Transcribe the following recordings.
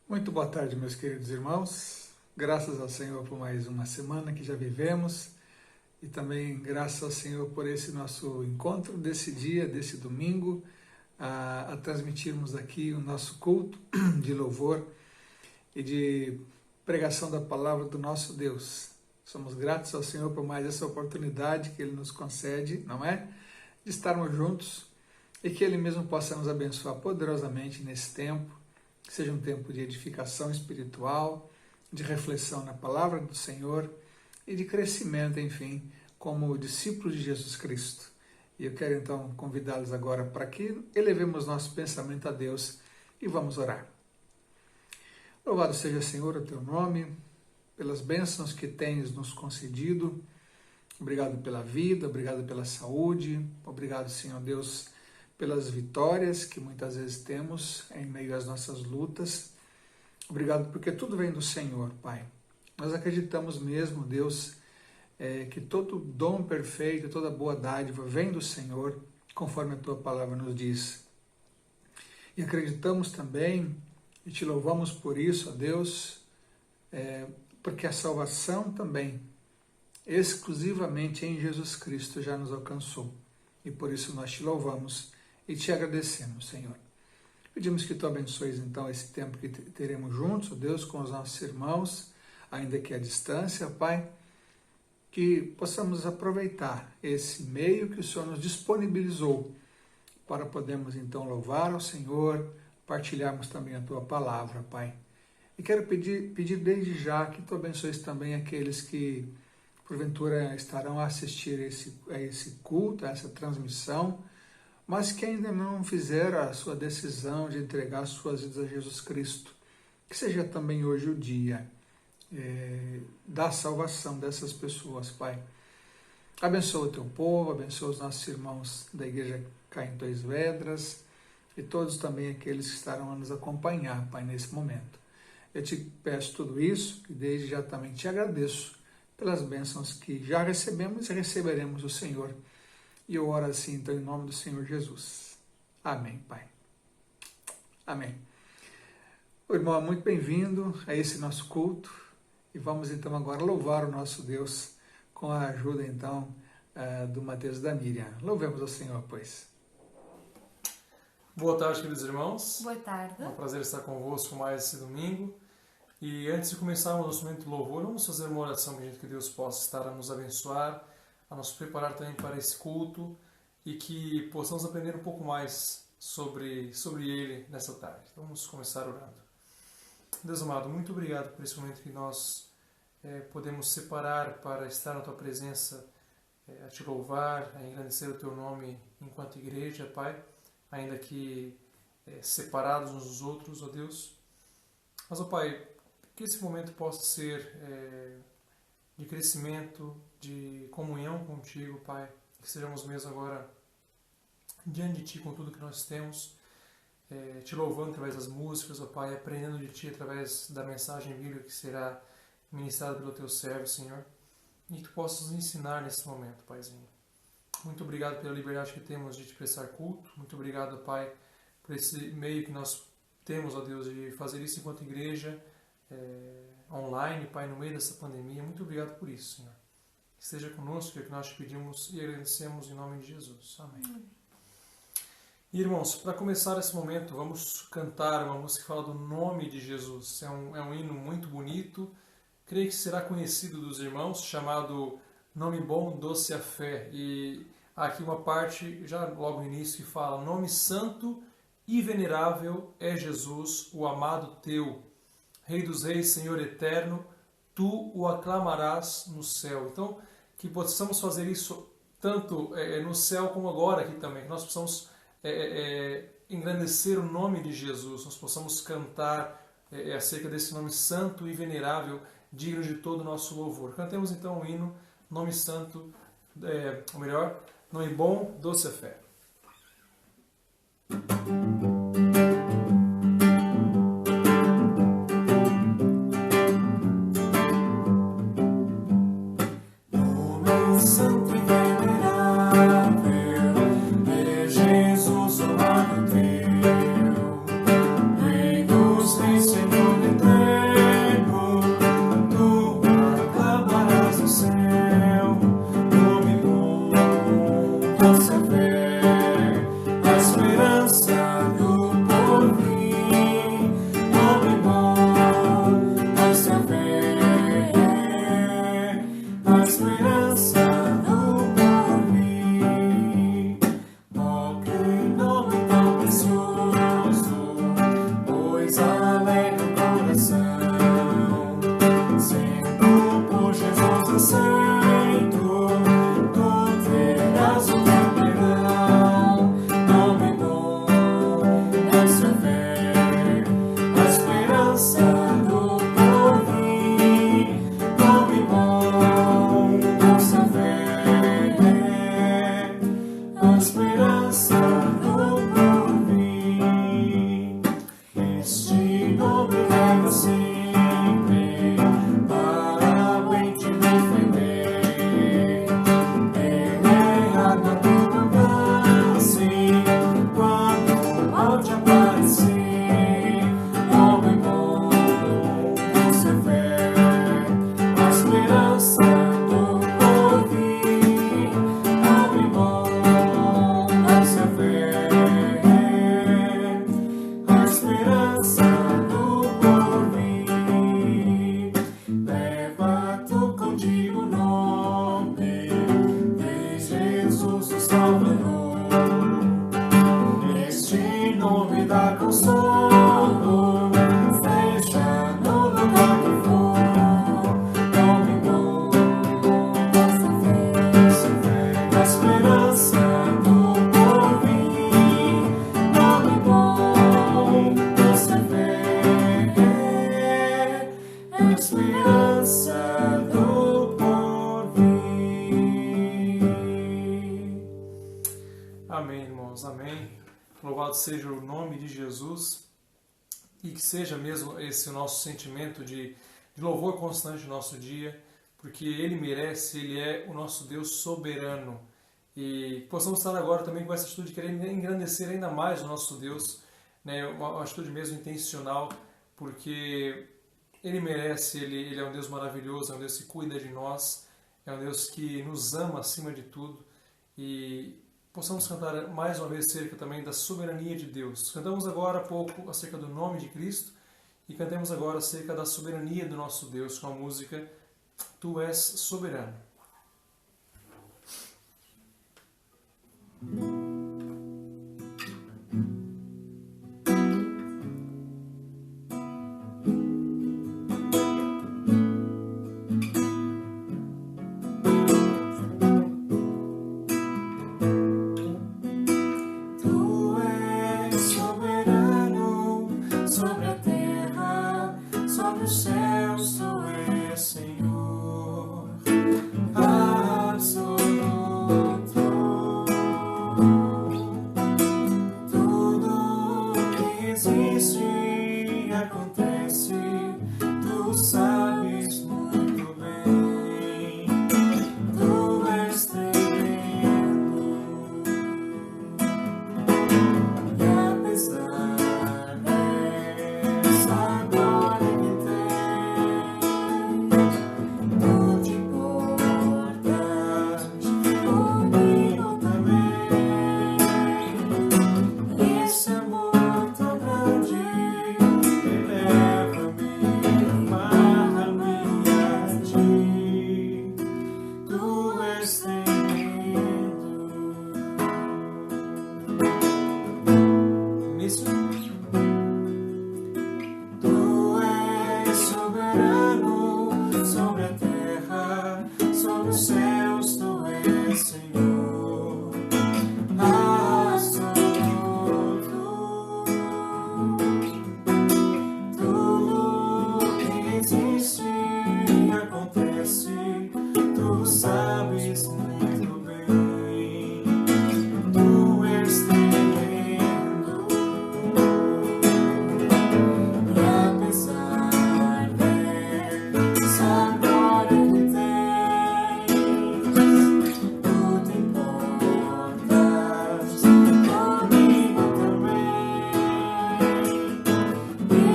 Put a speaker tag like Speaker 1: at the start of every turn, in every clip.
Speaker 1: Muito boa tarde, meus queridos irmãos. Graças ao Senhor por mais uma semana que já vivemos e também graças ao Senhor por esse nosso encontro desse dia, desse domingo, a transmitirmos aqui o nosso culto de louvor e de pregação da palavra do nosso Deus. Somos gratos ao Senhor por mais essa oportunidade que Ele nos concede, não é? De estarmos juntos e que Ele mesmo possa nos abençoar poderosamente nesse tempo, que seja um tempo de edificação espiritual, de reflexão na palavra do Senhor e de crescimento, enfim, como discípulos de Jesus Cristo. E eu quero então convidá-los agora para que elevemos nosso pensamento a Deus e vamos orar. Louvado seja, Senhor, o Teu nome, pelas bênçãos que Tens nos concedido. Obrigado pela vida, obrigado pela saúde, obrigado, Senhor Deus, pelas vitórias que muitas vezes temos em meio às nossas lutas. Obrigado porque tudo vem do Senhor, Pai. Nós acreditamos mesmo, Deus, que todo dom perfeito, toda boa dádiva vem do Senhor, conforme a Tua palavra nos diz. E acreditamos também e Te louvamos por isso, ó Deus, porque a salvação também, exclusivamente em Jesus Cristo, já nos alcançou. E por isso nós Te louvamos e Te agradecemos, Senhor. Pedimos que Tu abençoes então esse tempo que teremos juntos, ó Deus, com os nossos irmãos, ainda que à distância, Pai, que possamos aproveitar esse meio que o Senhor nos disponibilizou para podermos então louvar ao Senhor, partilharmos também a Tua palavra, Pai. E quero pedir desde já que Tu abençoes também aqueles que porventura estarão a assistir a esse culto, a essa transmissão, mas que ainda não fizeram a sua decisão de entregar suas vidas a Jesus Cristo. Que seja também hoje o dia da salvação dessas pessoas, Pai. Abençoa o Teu povo, abençoa os nossos irmãos da Igreja Caintóis Vedras e todos também aqueles que estarão a nos acompanhar, Pai, nesse momento. Eu Te peço tudo isso e desde já também Te agradeço pelas bênçãos que já recebemos e receberemos do Senhor. E eu oro assim, então, em nome do Senhor Jesus. Amém, Pai. Amém. O irmão, muito bem-vindo a esse nosso culto. E vamos, então, agora louvar o nosso Deus com a ajuda, então, do Mateus e da Miriam. Louvemos ao Senhor, pois.
Speaker 2: Boa tarde, queridos irmãos.
Speaker 3: Boa tarde.
Speaker 2: É um prazer estar convosco mais esse domingo. E antes de começarmos o nosso momento de louvor, vamos fazer uma oração que Deus possa estar a nos abençoar, a nos preparar também para esse culto e que possamos aprender um pouco mais sobre Ele nessa tarde. Então vamos começar orando. Deus amado, muito obrigado por esse momento que nós podemos separar para estar na Tua presença, a Te louvar, a engrandecer o Teu nome enquanto igreja, Pai, ainda que separados uns dos outros, ó Deus. Mas, ó Pai, que esse momento possa ser de crescimento, de comunhão contigo, Pai, que sejamos mesmo agora diante de Ti com tudo que nós temos, Te louvando através das músicas, ó Pai, aprendendo de Ti através da mensagem bíblica que será ministrada pelo Teu servo, Senhor, e que Tu possas nos ensinar nesse momento, Paizinho. Muito obrigado pela liberdade que temos de Te prestar culto, muito obrigado, Pai, por esse meio que nós temos, ó Deus, de fazer isso enquanto igreja, online, Pai, no meio dessa pandemia. Muito obrigado por isso, Senhor. Esteja conosco, é o que nós te pedimos e agradecemos em nome de Jesus. Amém. E, irmãos, para começar esse momento, vamos cantar uma música que fala do nome de Jesus. É um hino muito bonito, creio que será conhecido dos irmãos, chamado Nome Bom, Doce a Fé. E há aqui uma parte, já logo no início, que fala: Nome santo e venerável é Jesus, o amado Teu. Rei dos Reis, Senhor eterno, Tu o aclamarás no céu. Então, que possamos fazer isso tanto no céu como agora aqui também. Que nós possamos engrandecer o nome de Jesus. Nós possamos cantar acerca desse nome santo e venerável, digno de todo o nosso louvor. Cantemos então o hino Nome Santo, ou melhor, Nome Bom, Doce a Fé.
Speaker 4: Santo e venerável é Jesus, o amado Teu, Rei dos Reis, Senhor não me leva sempre para bem te defender. Ele é a tua base quando o mal te aparecer. Homem bom, você vê a esperança do porvir. Homem bom, você vê a esperança do porvir. Leva-te contigo o nome de Jesus o Salvador. Este nome dá consolo, seja no lugar que for. Nome bom, você vê a esperança do porvir. Nome bom, você vê a esperança do porvir.
Speaker 2: Amém, irmãos, amém. Louvado seja o nome de Jesus e que seja mesmo esse o nosso sentimento de louvor constante no nosso dia, porque Ele merece, Ele é o nosso Deus soberano. E possamos estar agora também com essa atitude de querer engrandecer ainda mais o nosso Deus, né? Uma atitude mesmo intencional, porque Ele merece, Ele é um Deus maravilhoso, é um Deus que cuida de nós, é um Deus que nos ama acima de tudo. E possamos cantar mais uma vez acerca também da soberania de Deus. Cantamos agora há pouco acerca do nome de Cristo e cantemos agora acerca da soberania do nosso Deus com a música Tu és soberano.
Speaker 4: Tu és soberano sobre a terra, sobre os céus, tu és Senhor absoluto. Tudo que existe e acontece, tu sabes muito bem. Tu és tremendo. E apesar dessa glória que tens, tu te importas comigo também. Esse amor tão grande eleva-me, amarra-me a ti. Tu és tremendo.
Speaker 2: Nisso,
Speaker 4: Tu és soberano sobre a terra, sobre os céus, tu és Senhor absoluto. Tudo que existe e acontece, tu sabes muito bem. Tu és tremendo. E apesar dessa glória que tens, tu te importas comigo também.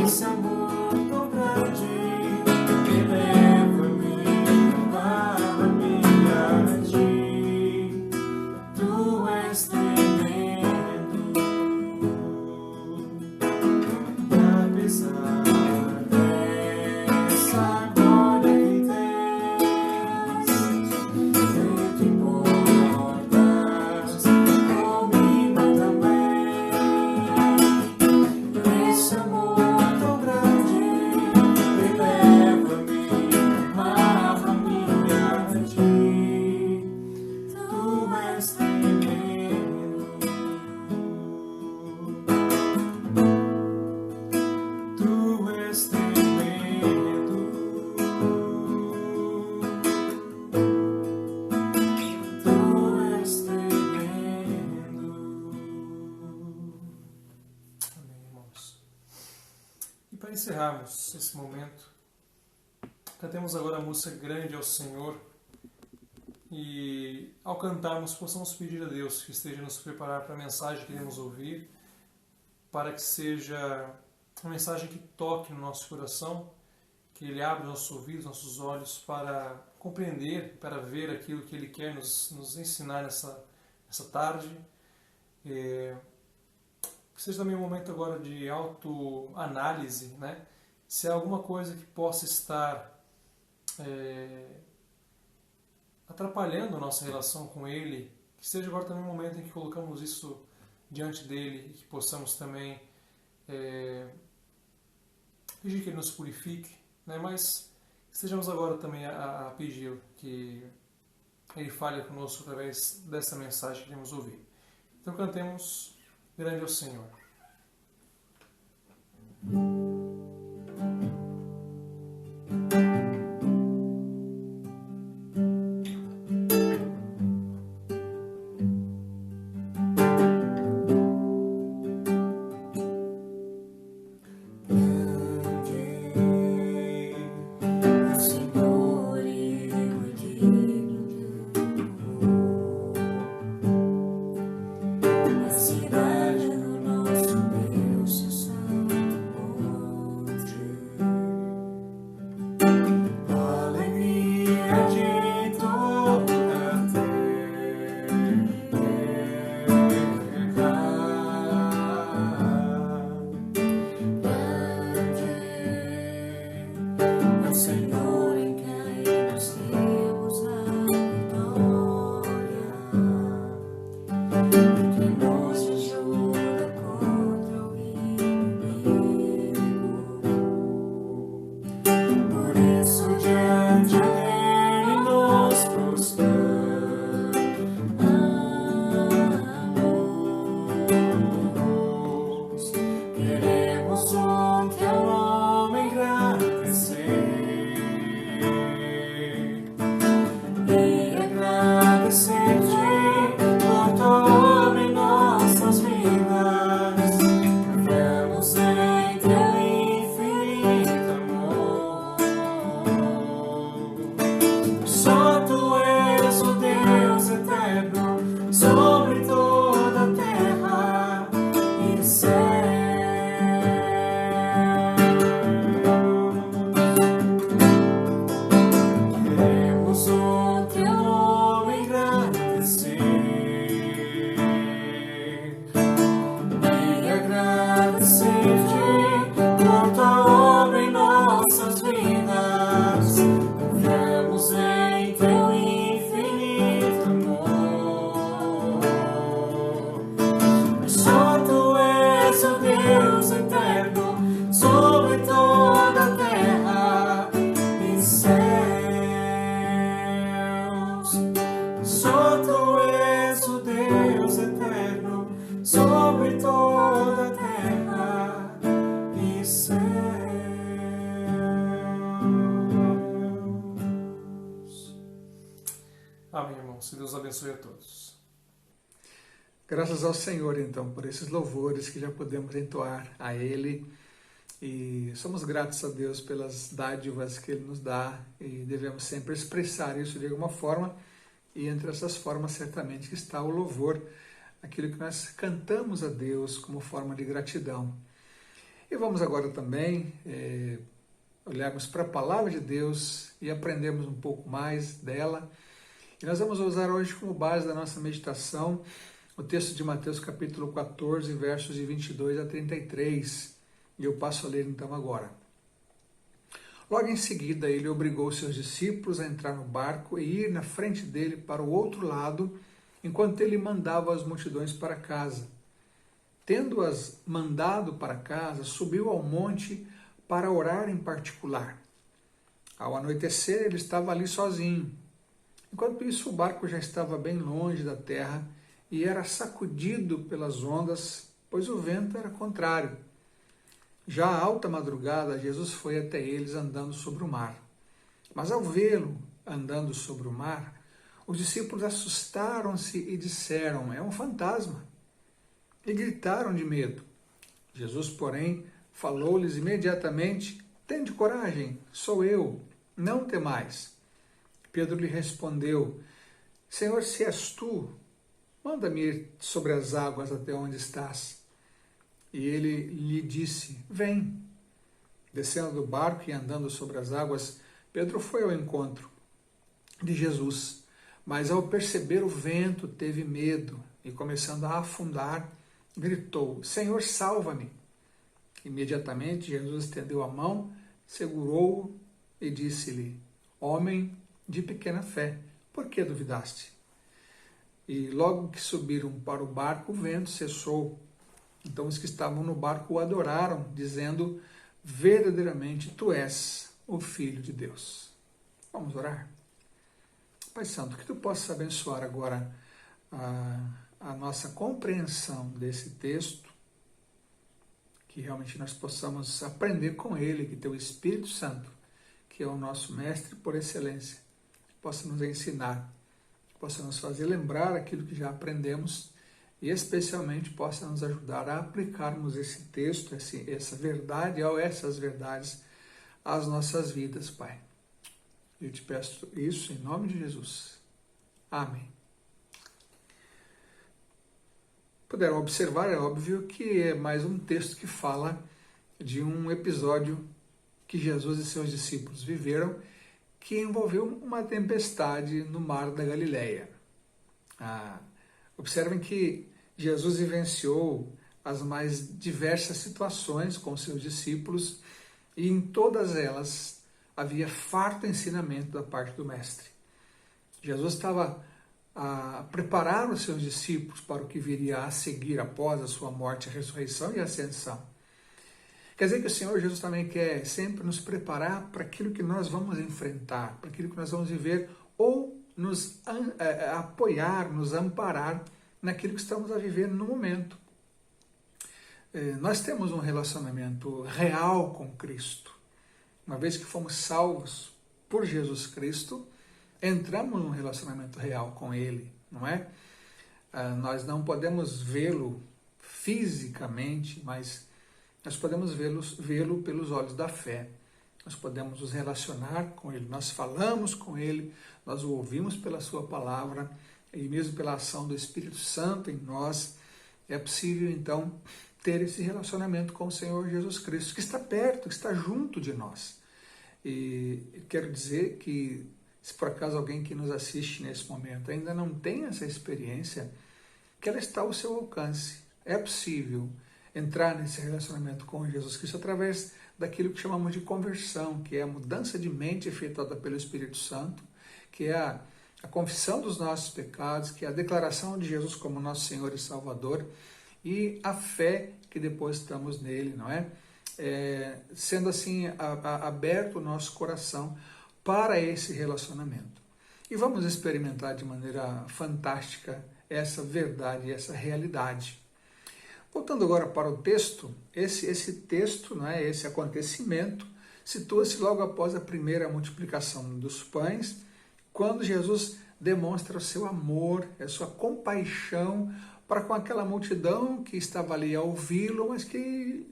Speaker 4: Esse amor tão grande eleva-me, amarra-me a ti. Tu és tremendo. E apesar dessa glória que tens, tu te importas comigo também. Esse amor tão grande eleva-me, amarra-me a ti. Tu és tremendo. Tu és tremendo. Tu és tremendo.
Speaker 2: amém, irmãos. E para encerrarmos esse momento, cantemos agora a música Grande ao Senhor e, ao cantarmos, possamos pedir a Deus que esteja a nos preparar para a mensagem que iremos ouvir, para que seja uma mensagem que toque no nosso coração, que Ele abra nossos ouvidos, nossos olhos para compreender, para ver aquilo que Ele quer nos ensinar nessa tarde. Que seja também um momento agora de autoanálise, né? Se há alguma coisa que possa estar atrapalhando a nossa relação com Ele, que seja agora também um momento em que colocamos isso diante dEle e que possamos também pedir que Ele nos purifique, né? Mas estejamos agora também a pedir que Ele fale conosco através dessa mensagem que iremos ouvir. Então cantemos Grande ao Senhor. Amém, irmãos. Que Deus abençoe a todos.
Speaker 1: Graças ao Senhor, então, por esses louvores que já podemos entoar a Ele. E somos gratos a Deus pelas dádivas que Ele nos dá e devemos sempre expressar isso de alguma forma. E entre essas formas, certamente, que está o louvor, aquilo que nós cantamos a Deus como forma de gratidão. E vamos agora também olharmos para a Palavra de Deus e aprendermos um pouco mais dela. E nós vamos usar hoje como base da nossa meditação o texto de Mateus capítulo 14, versos de 22 a 33. E eu passo a ler então agora. Logo em seguida, ele obrigou seus discípulos a entrar no barco e ir na frente dele para o outro lado, enquanto ele mandava as multidões para casa. Tendo-as mandado para casa, subiu ao monte para orar em particular. Ao anoitecer, ele estava ali sozinho. Enquanto isso, o barco já estava bem longe da terra e era sacudido pelas ondas, pois o vento era contrário. Já à alta madrugada, Jesus foi até eles andando sobre o mar. Mas ao vê-lo andando sobre o mar, os discípulos assustaram-se e disseram: "É um fantasma!" E gritaram de medo. Jesus, porém, falou-lhes imediatamente: tende coragem, sou eu, não temais. Pedro lhe respondeu: Senhor, se és tu, manda-me ir sobre as águas até onde estás. E ele lhe disse: vem. Descendo do barco e andando sobre as águas, Pedro foi ao encontro de Jesus, mas ao perceber o vento teve medo e, começando a afundar, gritou: Senhor, salva-me! Imediatamente Jesus estendeu a mão, segurou-o e disse-lhe: Homem de pequena fé, por que duvidaste? E logo que subiram para o barco, o vento cessou. Então os que estavam no barco o adoraram, dizendo: verdadeiramente tu és o Filho de Deus. Vamos orar? Pai Santo, que tu possas abençoar agora a nossa compreensão desse texto, que realmente nós possamos aprender com ele, que teu Espírito Santo, que é o nosso mestre por excelência, possa nos ensinar, possa nos fazer lembrar aquilo que já aprendemos e especialmente possa nos ajudar a aplicarmos esse texto, essa verdade ou essas verdades às nossas vidas, Pai. Eu te peço isso em nome de Jesus. Amém. Puderam observar, é óbvio que é mais um texto que fala de um episódio que Jesus e seus discípulos viveram, que envolveu uma tempestade no mar da Galileia. Observem que Jesus vivenciou as mais diversas situações com seus discípulos e em todas elas havia farto ensinamento da parte do Mestre. Jesus estava a preparar os seus discípulos para o que viria a seguir após a sua morte, a ressurreição e a ascensão. Quer dizer que o Senhor Jesus também quer sempre nos preparar para aquilo que nós vamos enfrentar, para aquilo que nós vamos viver, ou nos apoiar, nos amparar naquilo que estamos a viver no momento. Nós temos um relacionamento real com Cristo. Uma vez que fomos salvos por Jesus Cristo, entramos num relacionamento real com Ele, não é? Nós não podemos vê-lo fisicamente, mas nós podemos vê-lo pelos olhos da fé. Nós podemos nos relacionar com Ele, nós falamos com Ele, nós o ouvimos pela Sua palavra e mesmo pela ação do Espírito Santo em nós, é possível então ter esse relacionamento com o Senhor Jesus Cristo, que está perto, que está junto de nós. E quero dizer que, se por acaso alguém que nos assiste nesse momento ainda não tem essa experiência, que ela está ao seu alcance. É possível entrar nesse relacionamento com Jesus Cristo através daquilo que chamamos de conversão, que é a mudança de mente efetuada pelo Espírito Santo, que é a confissão dos nossos pecados, que é a declaração de Jesus como nosso Senhor e Salvador, e a fé que depositamos nele, não é? Sendo assim aberto o nosso coração para esse relacionamento. E vamos experimentar de maneira fantástica essa verdade, essa realidade. Voltando agora para o texto, esse texto, não é? Esse acontecimento, situa-se logo após a primeira multiplicação dos pães, quando Jesus demonstra o seu amor, a sua compaixão para com aquela multidão que estava ali a ouvi-lo, mas que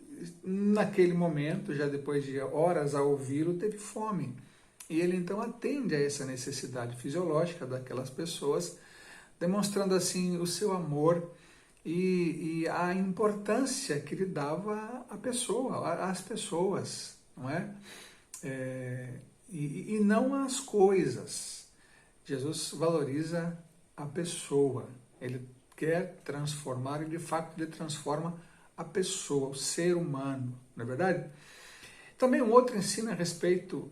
Speaker 1: naquele momento, já depois de horas a ouvi-lo, teve fome. E ele então atende a essa necessidade fisiológica daquelas pessoas, demonstrando assim o seu amor e a importância que ele dava à pessoa, às pessoas, não é? E não às coisas. Jesus valoriza a pessoa, ele quer transformar e de fato ele transforma a pessoa, o ser humano, não é verdade? Também um outro ensino a respeito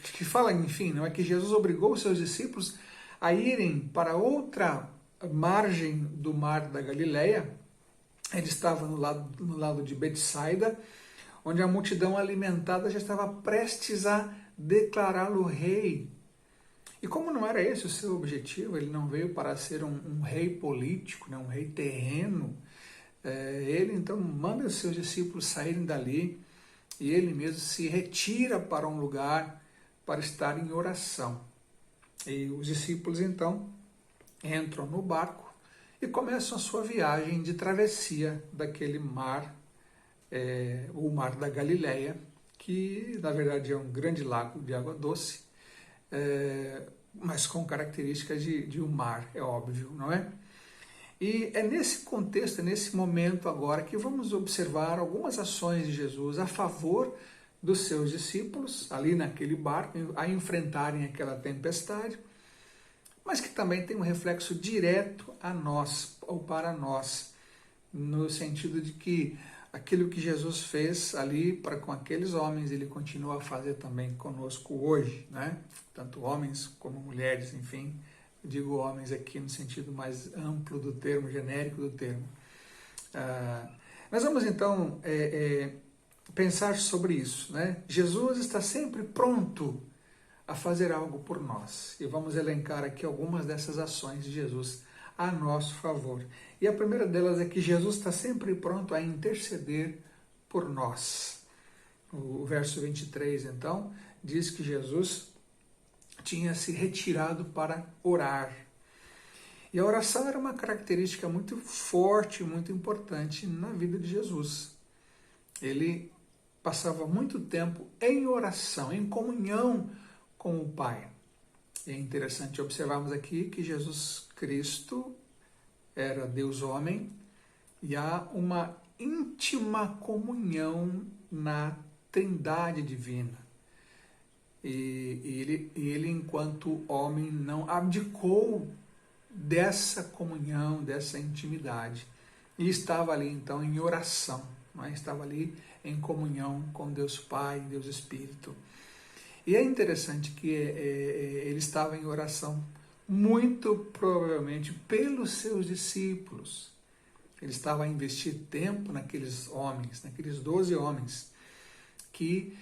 Speaker 1: que fala, enfim, não é que Jesus obrigou os seus discípulos a irem para outra margem do mar da Galileia. Ele estava no lado de Betsaida, onde a multidão alimentada já estava prestes a declará-lo rei. E como não era esse o seu objetivo, ele não veio para ser um rei político, né, um rei terreno, ele então manda os seus discípulos saírem dali e ele mesmo se retira para um lugar para estar em oração. E os discípulos então entram no barco e começam a sua viagem de travessia daquele mar o Mar da Galileia, que na verdade é um grande lago de água doce, mas com características de um mar, é óbvio, não é? E é nesse contexto, é nesse momento agora que vamos observar algumas ações de Jesus a favor dos seus discípulos, ali naquele barco, a enfrentarem aquela tempestade, mas que também tem um reflexo direto a nós, ou para nós, no sentido de que aquilo que Jesus fez ali com aqueles homens, ele continua a fazer também conosco hoje, né? Tanto homens como mulheres, enfim. Digo homens aqui no sentido mais amplo do termo, genérico do termo. Nós vamos então pensar sobre isso, né? Jesus está sempre pronto a fazer algo por nós. E vamos elencar aqui algumas dessas ações de Jesus a nosso favor. E a primeira delas é que Jesus está sempre pronto a interceder por nós. O verso 23, então, diz que Jesus tinha se retirado para orar. E a oração era uma característica muito forte, muito importante na vida de Jesus. Ele passava muito tempo em oração, em comunhão com o Pai. E é interessante observarmos aqui que Jesus Cristo era Deus-homem e há uma íntima comunhão na Trindade Divina. E ele, enquanto homem, não abdicou dessa comunhão, dessa intimidade. E estava ali, então, em oração. Não é? Estava ali em comunhão com Deus Pai, Deus Espírito. E é interessante que ele estava em oração, muito provavelmente pelos seus discípulos. Ele estava a investir tempo naqueles homens, naqueles 12 homens, que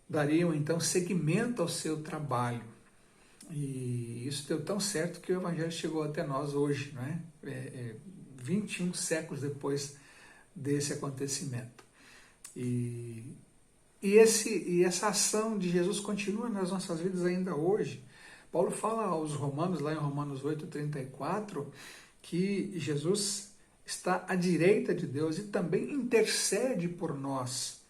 Speaker 1: dariam então seguimento ao seu trabalho. E isso deu tão certo que o Evangelho chegou até nós hoje, né? 21 séculos depois desse acontecimento. E essa ação de Jesus continua nas nossas vidas ainda hoje. Paulo fala aos Romanos, lá em Romanos 8:34, que Jesus está à direita de Deus e também intercede por nós.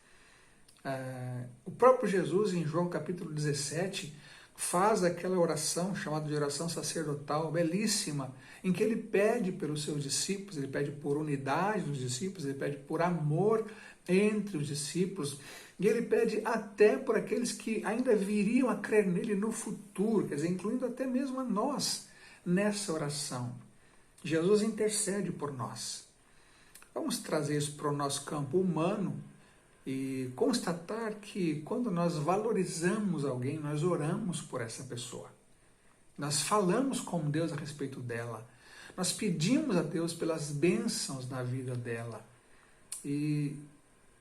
Speaker 1: O próprio Jesus, em João capítulo 17, faz aquela oração chamada de oração sacerdotal, belíssima, em que ele pede pelos seus discípulos, ele pede por unidade dos discípulos, ele pede por amor entre os discípulos, e ele pede até por aqueles que ainda viriam a crer nele no futuro, quer dizer, incluindo até mesmo a nós nessa oração. Jesus intercede por nós. Vamos trazer isso para o nosso campo humano e constatar que quando nós valorizamos alguém, nós oramos por essa pessoa. Nós falamos com Deus a respeito dela. Nós pedimos a Deus pelas bênçãos na vida dela. E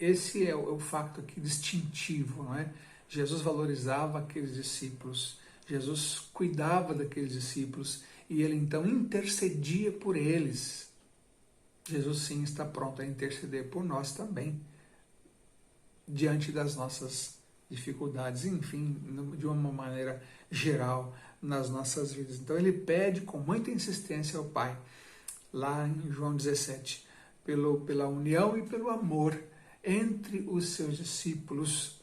Speaker 1: esse é o facto aqui distintivo, não é? Jesus valorizava aqueles discípulos, Jesus cuidava daqueles discípulos e ele então intercedia por eles. Jesus sim está pronto a interceder por nós também, diante das nossas dificuldades, enfim, de uma maneira geral nas nossas vidas. Então ele pede com muita insistência ao Pai, lá em João 17, pela união e pelo amor entre os seus discípulos,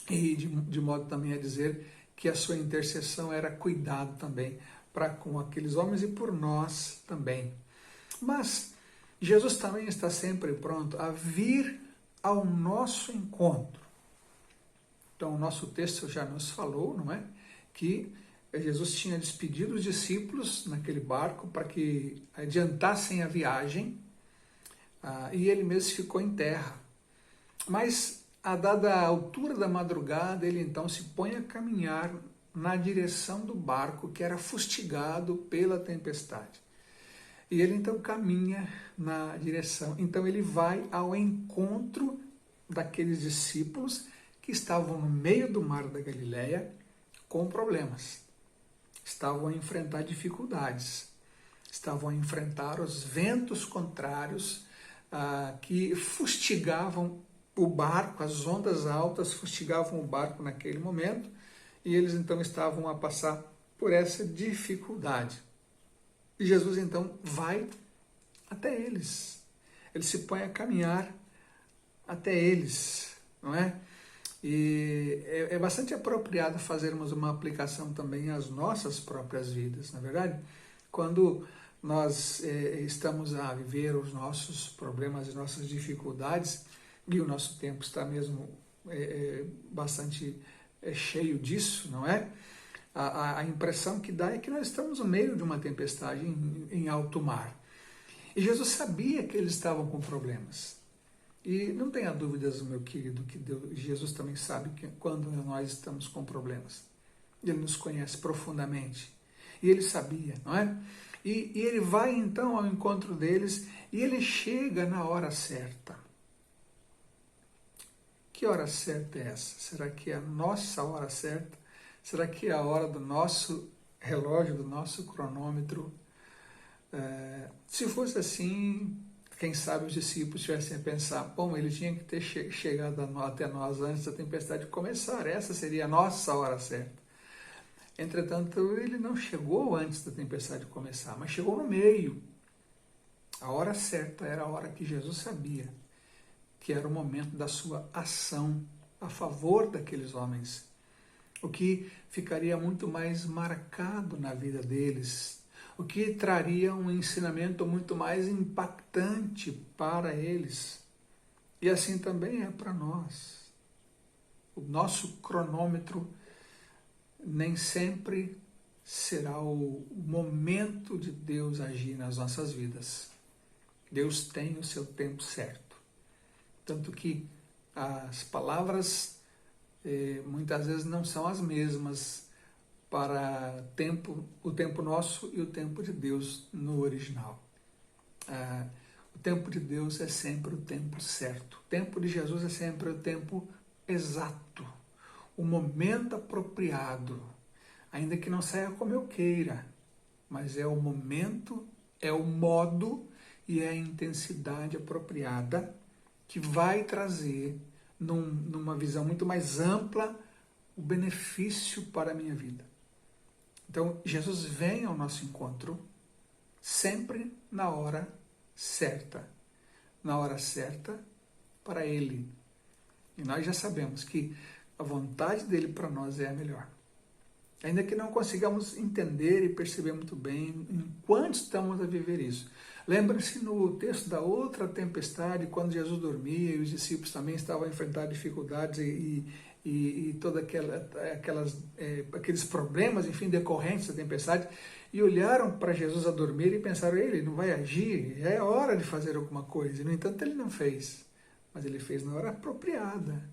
Speaker 1: e de modo também a dizer que a sua intercessão era cuidado também para com aqueles homens e por nós também. Mas Jesus também está sempre pronto a vir ao nosso encontro. Então o nosso texto já nos falou, não é? Que Jesus tinha despedido os discípulos naquele barco para que adiantassem a viagem, e ele mesmo ficou em terra. Mas, a dada altura da madrugada, ele então se põe a caminhar na direção do barco que era fustigado pela tempestade. E ele então caminha na direção. Então ele vai ao encontro daqueles discípulos que estavam no meio do mar da Galileia com problemas. Estavam a enfrentar dificuldades. Estavam a enfrentar os ventos contrários que fustigavam o barco, as ondas altas fustigavam o barco naquele momento, e eles então estavam a passar por essa dificuldade. E Jesus então vai até eles. Ele se põe a caminhar até eles, não é? E é bastante apropriado fazermos uma aplicação também às nossas próprias vidas, na verdade? Quando nós estamos a viver os nossos problemas e nossas dificuldades, e o nosso tempo está mesmo bastante cheio disso, não é? A impressão que dá é que nós estamos no meio de uma tempestade em alto mar. E Jesus sabia que eles estavam com problemas. E não tenha dúvidas, meu querido, que Jesus também sabe que quando nós estamos com problemas. Ele nos conhece profundamente. E ele sabia, não é? E ele vai então ao encontro deles e ele chega na hora certa. Que hora certa é essa? Será que é a nossa hora certa? Será que é a hora do nosso relógio, do nosso cronômetro? Se fosse assim, quem sabe os discípulos tivessem a pensar, bom, ele tinha que ter chegado até nós antes da tempestade começar, essa seria a nossa hora certa. Entretanto, ele não chegou antes da tempestade começar, mas chegou no meio. A hora certa era a hora que Jesus sabia que era o momento da sua ação a favor daqueles homens, o que ficaria muito mais marcado na vida deles, o que traria um ensinamento muito mais impactante para eles. E assim também é para nós. O nosso cronômetro nem sempre será o momento de Deus agir nas nossas vidas. Deus tem o seu tempo certo. Tanto que as palavras muitas vezes não são as mesmas para o tempo nosso e o tempo de Deus no original. O tempo de Deus é sempre o tempo certo. O tempo de Jesus é sempre o tempo exato, o momento apropriado, ainda que não saia como eu queira, mas é o momento, é o modo e é a intensidade apropriada que vai trazer, numa visão muito mais ampla, o benefício para a minha vida. Então, Jesus vem ao nosso encontro sempre na hora certa para Ele. E nós já sabemos que a vontade dele para nós é a melhor. Ainda que não consigamos entender e perceber muito bem enquanto estamos a viver isso. Lembre-se no texto da outra tempestade, quando Jesus dormia e os discípulos também estavam a enfrentar dificuldades e todos aqueles problemas, enfim, decorrentes da tempestade, e olharam para Jesus a dormir e pensaram, ele não vai agir, é hora de fazer alguma coisa. E, no entanto, ele não fez, mas ele fez na hora apropriada.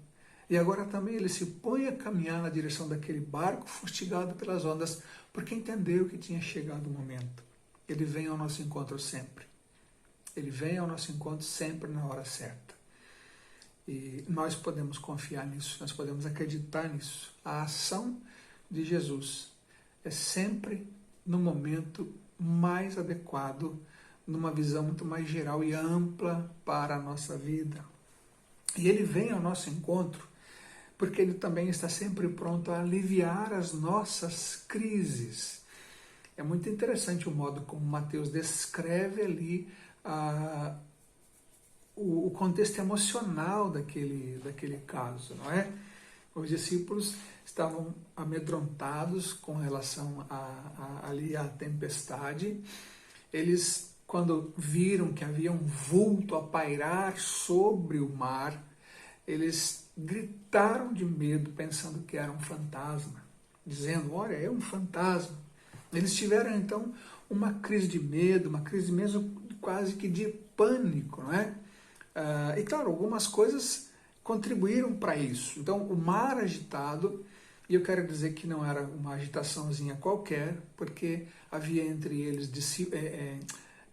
Speaker 1: E agora também ele se põe a caminhar na direção daquele barco fustigado pelas ondas, porque entendeu que tinha chegado o momento. Ele vem ao nosso encontro sempre. Ele vem ao nosso encontro sempre na hora certa. E nós podemos confiar nisso, nós podemos acreditar nisso. A ação de Jesus é sempre no momento mais adequado, numa visão muito mais geral e ampla para a nossa vida. E ele vem ao nosso encontro porque ele também está sempre pronto a aliviar as nossas crises. É muito interessante o modo como Mateus descreve ali o contexto emocional daquele caso, não é? Os discípulos estavam amedrontados com relação ali à tempestade. Eles, quando viram que havia um vulto a pairar sobre o mar, eles gritaram de medo, pensando que era um fantasma, dizendo, olha, é um fantasma. Eles tiveram, então, uma crise de medo, uma crise mesmo quase que de pânico, não é? E, claro, algumas coisas contribuíram para isso. Então, o mar agitado, e eu quero dizer que não era uma agitaçãozinha qualquer, porque havia entre eles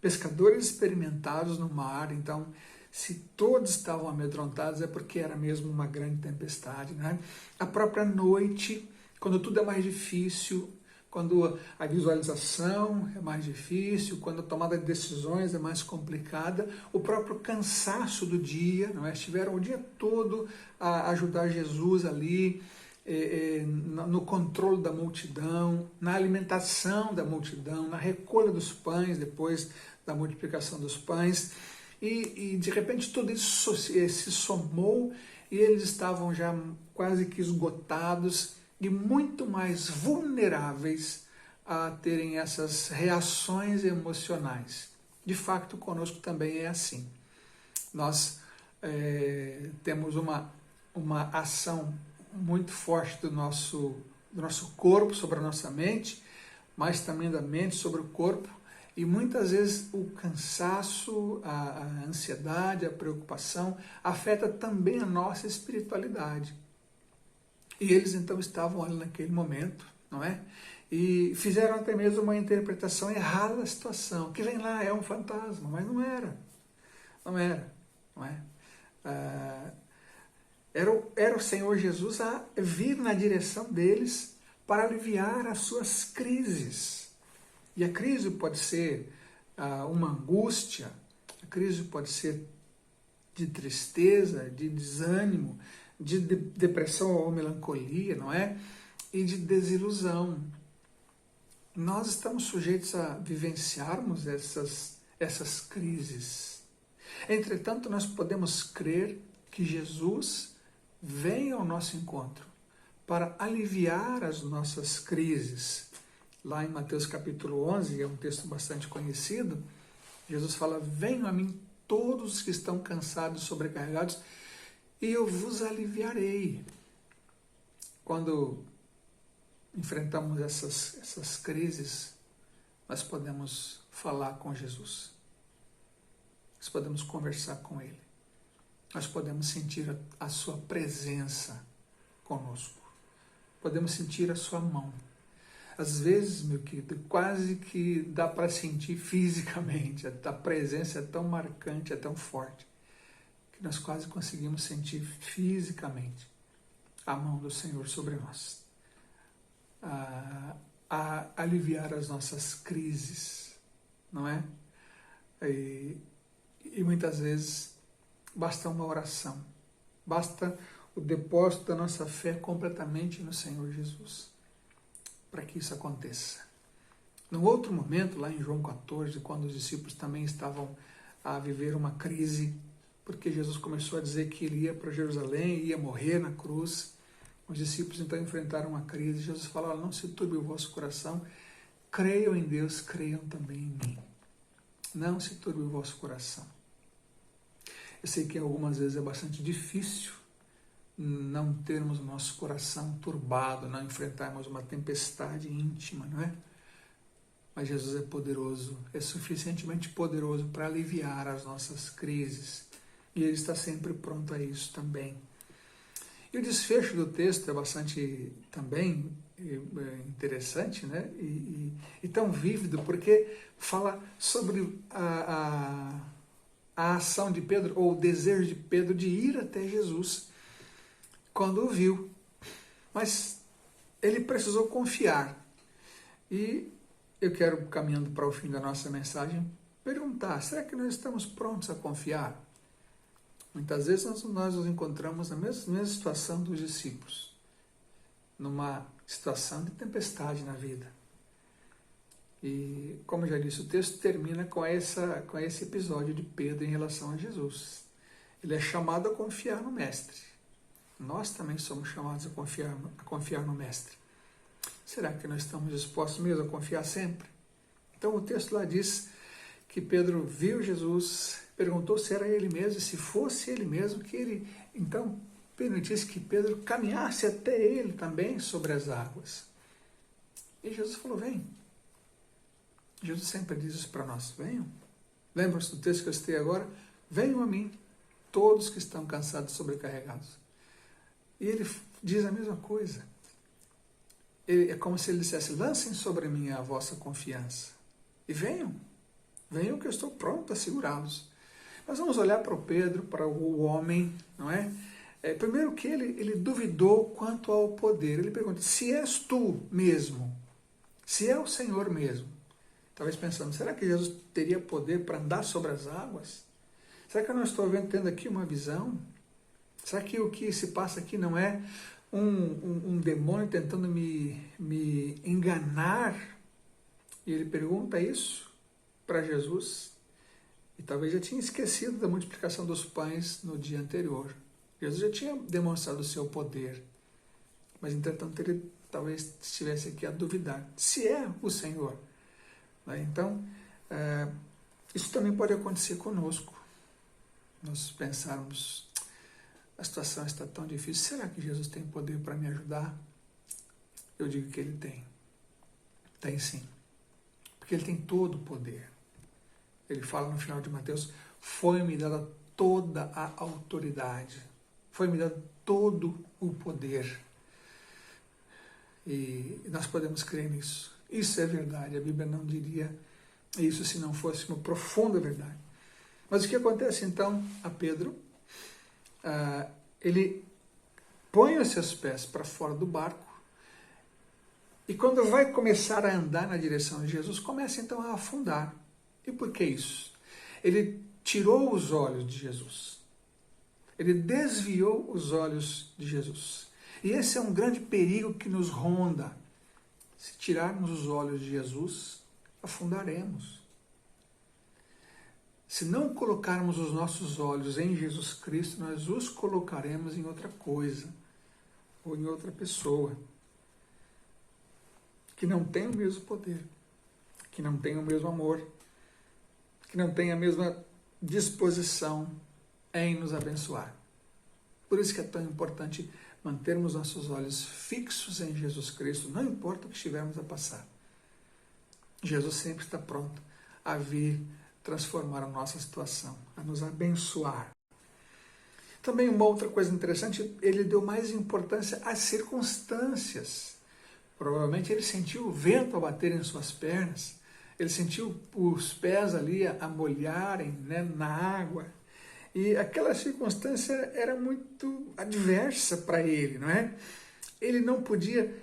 Speaker 1: pescadores experimentados no mar, então, se todos estavam amedrontados é porque era mesmo uma grande tempestade, né? A própria noite, quando tudo é mais difícil, quando a visualização é mais difícil, quando a tomada de decisões é mais complicada, o próprio cansaço do dia, não é? Estiveram o dia todo a ajudar Jesus ali, no controle da multidão, na alimentação da multidão, na recolha dos pães depois da multiplicação dos pães. e de repente tudo isso se somou e eles estavam já quase que esgotados e muito mais vulneráveis a terem essas reações emocionais. De fato, conosco também é assim. Nós temos uma ação muito forte do nosso corpo sobre a nossa mente, mas também da mente sobre o corpo, e muitas vezes o cansaço, a ansiedade, a preocupação afeta também a nossa espiritualidade. E eles então estavam ali naquele momento, não é? E fizeram até mesmo uma interpretação errada da situação, que vem lá, é um fantasma, mas não era. Não era, não é? Era o Senhor Jesus a vir na direção deles para aliviar as suas crises. E a crise pode ser uma angústia, a crise pode ser de tristeza, de desânimo, de depressão ou melancolia, não é? E de desilusão. Nós estamos sujeitos a vivenciarmos essas crises. Entretanto, nós podemos crer que Jesus vem ao nosso encontro para aliviar as nossas crises. Lá em Mateus capítulo 11, é um texto bastante conhecido, Jesus fala: venham a mim todos que estão cansados e sobrecarregados, e eu vos aliviarei. Quando enfrentamos essas crises, nós podemos falar com Jesus. Nós podemos conversar com Ele. Nós podemos sentir a sua presença conosco. Podemos sentir a sua mão. Às vezes, meu querido, quase que dá para sentir fisicamente. A presença é tão marcante, é tão forte, que nós quase conseguimos sentir fisicamente a mão do Senhor sobre nós. A aliviar as nossas crises, não é? E muitas vezes basta uma oração, basta o depósito da nossa fé completamente no Senhor Jesus, para que isso aconteça. Num outro momento, lá em João 14, quando os discípulos também estavam a viver uma crise, porque Jesus começou a dizer que ele ia para Jerusalém, ia morrer na cruz, os discípulos então enfrentaram uma crise. Jesus falou: não se turbe o vosso coração, creiam em Deus, creiam também em mim. Não se turbe o vosso coração. Eu sei que algumas vezes é bastante difícil não termos o nosso coração turbado, não enfrentarmos uma tempestade íntima, não é? Mas Jesus é poderoso, é suficientemente poderoso para aliviar as nossas crises. E Ele está sempre pronto a isso também. E o desfecho do texto é bastante também interessante, né? E tão vívido, porque fala sobre a ação de Pedro, ou o desejo de Pedro de ir até Jesus quando o viu. Mas ele precisou confiar. E eu quero, caminhando para o fim da nossa mensagem, perguntar: será que nós estamos prontos a confiar? Muitas vezes nós nos encontramos na mesma situação dos discípulos, numa situação de tempestade na vida. E, como já disse, o texto termina com esse episódio de Pedro em relação a Jesus. Ele é chamado a confiar no Mestre. Nós também somos chamados a confiar no Mestre. Será que nós estamos dispostos mesmo a confiar sempre? Então o texto lá diz que Pedro viu Jesus, perguntou se era ele mesmo, e se fosse ele mesmo, que ele então permitisse que Pedro caminhasse até ele também sobre as águas. E Jesus falou: vem. Jesus sempre diz isso para nós: venham. Lembram-se do texto que eu citei agora? Venham a mim, todos que estão cansados e sobrecarregados. E ele diz a mesma coisa. É como se ele dissesse: lancem sobre mim a vossa confiança. E venham. Venham que eu estou pronto a segurá-los. Nós vamos olhar para o Pedro, para o homem, não é? Primeiro que ele duvidou quanto ao poder. Ele pergunta: se és tu mesmo, se é o Senhor mesmo. Talvez pensando: será que Jesus teria poder para andar sobre as águas? Será que eu não estou tendo aqui uma visão? Será que o que se passa aqui não é um demônio tentando me enganar? E ele pergunta isso para Jesus. E talvez já tinha esquecido da multiplicação dos pães no dia anterior. Jesus já tinha demonstrado o seu poder. Mas, entretanto, ele talvez estivesse aqui a duvidar se é o Senhor. Então, isso também pode acontecer conosco. Nós pensarmos, a situação está tão difícil, será que Jesus tem poder para me ajudar? Eu digo que ele tem. Tem sim. Porque ele tem todo o poder. Ele fala no final de Mateus, foi-me dada toda a autoridade. Foi-me dado todo o poder. E nós podemos crer nisso. Isso é verdade. A Bíblia não diria isso se não fosse uma profunda verdade. Mas o que acontece então a Pedro? Ele põe os seus pés para fora do barco e quando vai começar a andar na direção de Jesus, começa então a afundar. E por que isso? Ele tirou os olhos de Jesus. Ele desviou os olhos de Jesus. E esse é um grande perigo que nos ronda. Se tirarmos os olhos de Jesus, afundaremos. Se não colocarmos os nossos olhos em Jesus Cristo, nós os colocaremos em outra coisa, ou em outra pessoa, que não tem o mesmo poder, que não tem o mesmo amor, que não tem a mesma disposição em nos abençoar. Por isso que é tão importante mantermos nossos olhos fixos em Jesus Cristo, não importa o que estivermos a passar. Jesus sempre está pronto a vir transformar a nossa situação, a nos abençoar. Também uma outra coisa interessante, ele deu mais importância às circunstâncias. Provavelmente ele sentiu o vento a bater em suas pernas, ele sentiu os pés ali a molharem, né, na água. E aquela circunstância era muito adversa para ele, não é? Ele não podia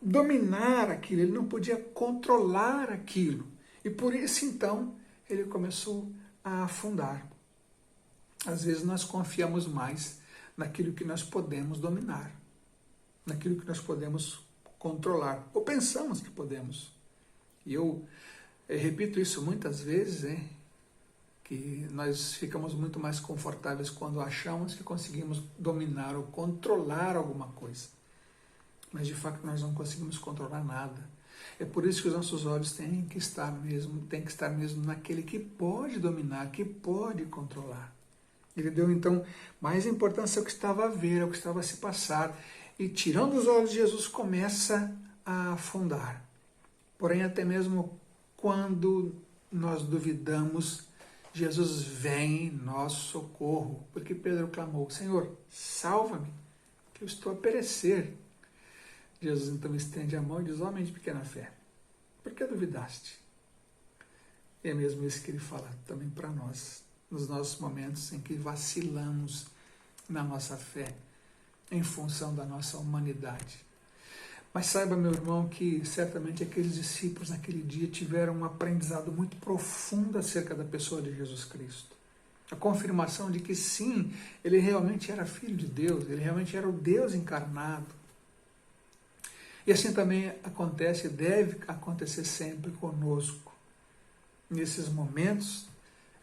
Speaker 1: dominar aquilo, ele não podia controlar aquilo. E por isso, então, ele começou a afundar. Às vezes nós confiamos mais naquilo que nós podemos dominar, naquilo que nós podemos controlar, ou pensamos que podemos. E eu repito isso muitas vezes, que nós ficamos muito mais confortáveis quando achamos que conseguimos dominar ou controlar alguma coisa. Mas de fato nós não conseguimos controlar nada. É por isso que os nossos olhos têm que estar mesmo naquele que pode dominar, que pode controlar. Ele deu então mais importância ao que estava a ver, ao que estava a se passar. E tirando os olhos de Jesus, começa a afundar. Porém, até mesmo quando nós duvidamos, Jesus vem em nosso socorro, porque Pedro clamou, Senhor, salva-me, que eu estou a perecer. Jesus então estende a mão e diz, homem de pequena fé, por que duvidaste? E é mesmo isso que ele fala também para nós, nos nossos momentos em que vacilamos na nossa fé, em função da nossa humanidade. Mas saiba, meu irmão, que certamente aqueles discípulos naquele dia tiveram um aprendizado muito profundo acerca da pessoa de Jesus Cristo. A confirmação de que sim, ele realmente era filho de Deus, ele realmente era o Deus encarnado. E assim também acontece e deve acontecer sempre conosco. Nesses momentos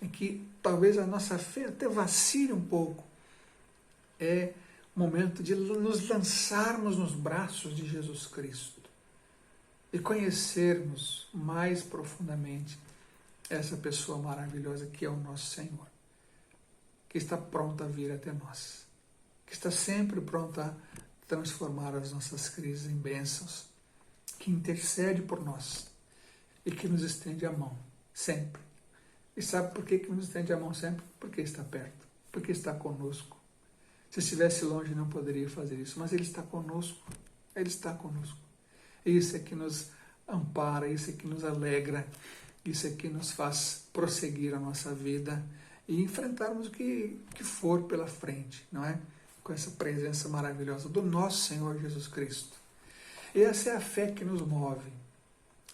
Speaker 1: em que talvez a nossa fé até vacile um pouco, é momento de nos lançarmos nos braços de Jesus Cristo e conhecermos mais profundamente essa pessoa maravilhosa que é o nosso Senhor, que está pronta a vir até nós, que está sempre pronta a transformar as nossas crises em bênçãos, que intercede por nós e que nos estende a mão sempre. E sabe por que nos estende a mão sempre? Porque está perto, porque está conosco. Se estivesse longe, não poderia fazer isso, mas Ele está conosco. Ele está conosco. Isso é que nos ampara, isso é que nos alegra, isso é que nos faz prosseguir a nossa vida e enfrentarmos o que for pela frente, não é? Com essa presença maravilhosa do nosso Senhor Jesus Cristo. E essa é a fé que nos move,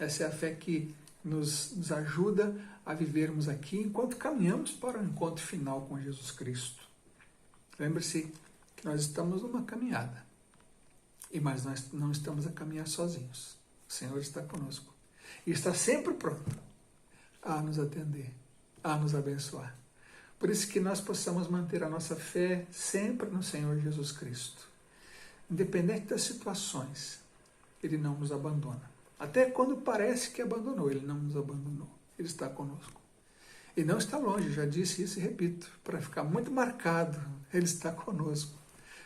Speaker 1: essa é a fé que nos ajuda a vivermos aqui enquanto caminhamos para o encontro final com Jesus Cristo. Lembre-se que nós estamos numa caminhada, mas nós não estamos a caminhar sozinhos. O Senhor está conosco e está sempre pronto a nos atender, a nos abençoar. Por isso que nós possamos manter a nossa fé sempre no Senhor Jesus Cristo. Independente das situações, Ele não nos abandona. Até quando parece que abandonou, Ele não nos abandonou. Ele está conosco. E não está longe, já disse isso e repito, para ficar muito marcado, Ele está conosco.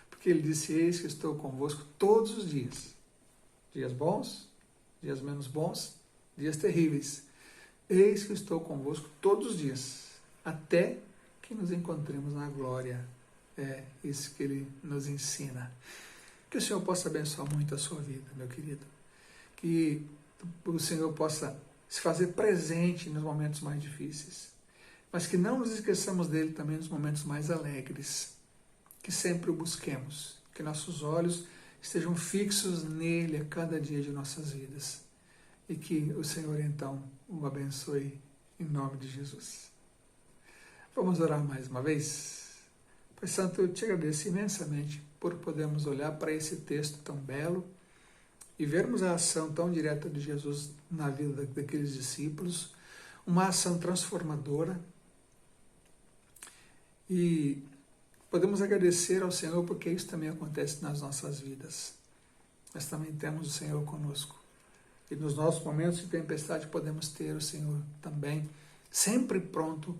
Speaker 1: Porque Ele disse, eis que estou convosco todos os dias. Dias bons, dias menos bons, dias terríveis. Eis que estou convosco todos os dias, até que nos encontremos na glória. É isso que Ele nos ensina. Que o Senhor possa abençoar muito a sua vida, meu querido. Que o Senhor possa se fazer presente nos momentos mais difíceis. Mas que não nos esqueçamos dele também nos momentos mais alegres. Que sempre o busquemos. Que nossos olhos estejam fixos nele a cada dia de nossas vidas. E que o Senhor, então, o abençoe em nome de Jesus. Vamos orar mais uma vez? Pai Santo, eu te agradeço imensamente por podermos olhar para esse texto tão belo e vermos a ação tão direta de Jesus na vida daqueles discípulos, uma ação transformadora. E podemos agradecer ao Senhor porque isso também acontece nas nossas vidas. Nós também temos o Senhor conosco. E nos nossos momentos de tempestade podemos ter o Senhor também sempre pronto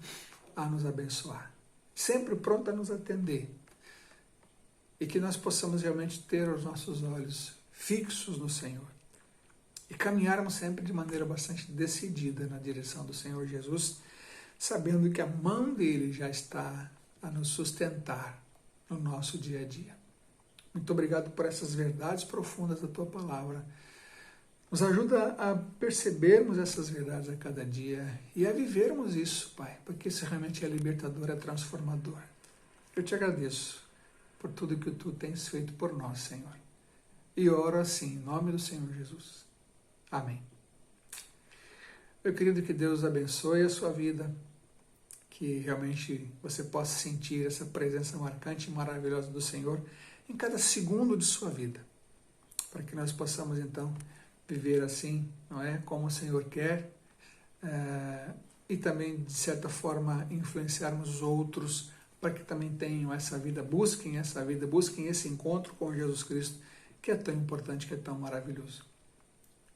Speaker 1: a nos abençoar, sempre pronto a nos atender. E que nós possamos realmente ter os nossos olhos fixos no Senhor e caminharmos sempre de maneira bastante decidida na direção do Senhor Jesus, sabendo que a mão dele já está a nos sustentar no nosso dia a dia. Muito obrigado por essas verdades profundas da tua palavra. Nos ajuda a percebermos essas verdades a cada dia e a vivermos isso, Pai, porque isso realmente é libertador, é transformador. Eu te agradeço por tudo que tu tens feito por nós, Senhor. E oro assim, em nome do Senhor Jesus. Amém. Meu querido, que Deus abençoe a sua vida, que realmente você possa sentir essa presença marcante e maravilhosa do Senhor em cada segundo de sua vida, para que nós possamos, então, viver assim, não é? Como o Senhor quer, e também, de certa forma, influenciarmos os outros para que também tenham essa vida, busquem esse encontro com Jesus Cristo, que é tão importante, que é tão maravilhoso.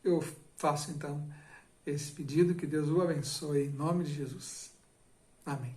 Speaker 1: Eu faço, então, esse pedido, que Deus o abençoe, em nome de Jesus. Amém.